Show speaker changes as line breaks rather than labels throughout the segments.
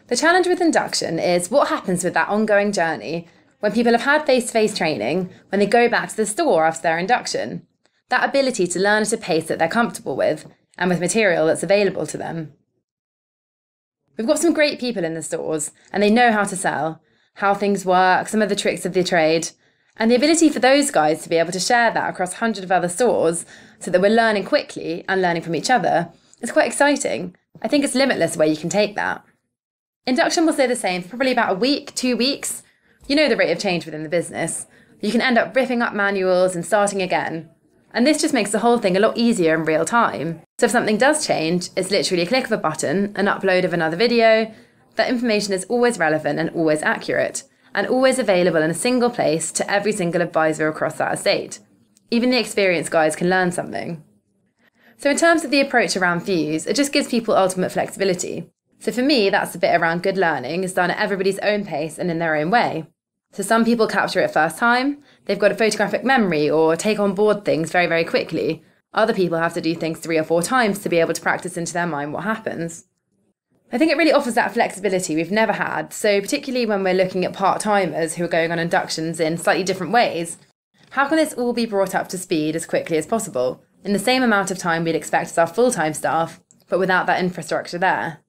The challenge with induction is what happens with that ongoing journey when people have had face-to-face training, when they go back to the store after their induction. That ability to learn at a pace that they're comfortable with and with material that's available to them. We've got some great people in the stores and they know how to sell, how things work, some of the tricks of the trade, and the ability for those guys to be able to share that across hundreds of other stores so that we're learning quickly and learning from each other is quite exciting. I think it's limitless where you can take that. Induction will stay the same for probably about a week, 2 weeks. You know the rate of change within the business. You can end up ripping up manuals and starting again. And this just makes the whole thing a lot easier in real time. So if something does change, it's literally a click of a button, an upload of another video. That information is always relevant and always accurate, and always available in a single place to every single advisor across that estate. Even the experienced guys can learn something. So in terms of the approach around views, it just gives people ultimate flexibility. So for me, that's the bit around good learning is done at everybody's own pace and in their own way. So some people capture it first time, they've got a photographic memory or take on board things very, very quickly. Other people have to do things 3 or 4 times to be able to practice into their mind what happens. I think it really offers that flexibility we've never had, so particularly when we're looking at part-timers who are going on inductions in slightly different ways, how can this all be brought up to speed as quickly as possible, in the same amount of time we'd expect as our full-time staff, but without that infrastructure there?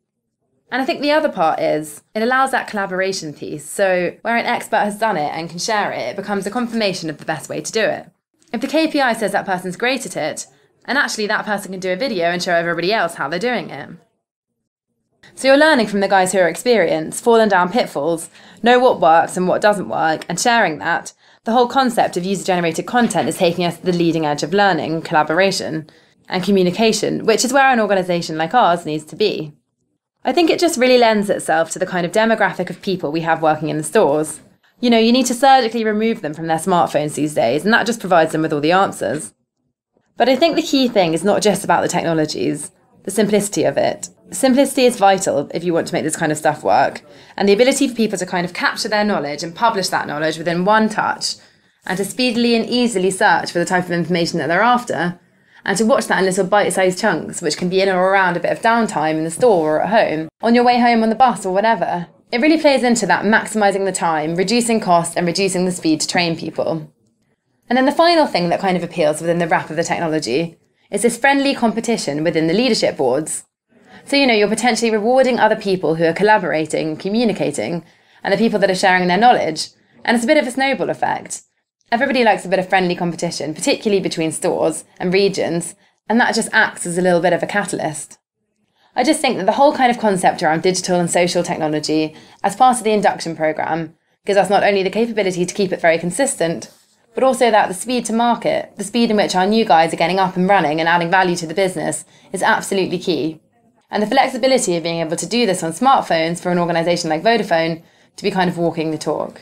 And I think the other part is, it allows that collaboration piece, so where an expert has done it and can share it, it becomes a confirmation of the best way to do it. If the KPI says that person's great at it, and actually that person can do a video and show everybody else how they're doing it. So you're learning from the guys who are experienced, falling down pitfalls, know what works and what doesn't work, and sharing that. The whole concept of user-generated content is taking us to the leading edge of learning, collaboration, and communication, which is where an organisation like ours needs to be. I think it just really lends itself to the kind of demographic of people we have working in the stores. You know, you need to surgically remove them from their smartphones these days, and that just provides them with all the answers. But I think the key thing is not just about the technologies, the simplicity of it. Simplicity is vital if you want to make this kind of stuff work, and the ability for people to kind of capture their knowledge and publish that knowledge within one touch, and to speedily and easily search for the type of information that they're after, and to watch that in little bite-sized chunks, which can be in or around a bit of downtime in the store or at home, on your way home on the bus or whatever. It really plays into that maximising the time, reducing cost and reducing the speed to train people. And then the final thing that kind of appeals within the wrap of the technology is this friendly competition within the leadership boards. So, you know, you're potentially rewarding other people who are collaborating, communicating, and the people that are sharing their knowledge. And it's a bit of a snowball effect. Everybody likes a bit of friendly competition, particularly between stores and regions, and that just acts as a little bit of a catalyst. I just think that the whole kind of concept around digital and social technology as part of the induction programme gives us not only the capability to keep it very consistent, but also that the speed to market, the speed in which our new guys are getting up and running and adding value to the business is absolutely key. And the flexibility of being able to do this on smartphones for an organisation like Vodafone to be kind of walking the talk.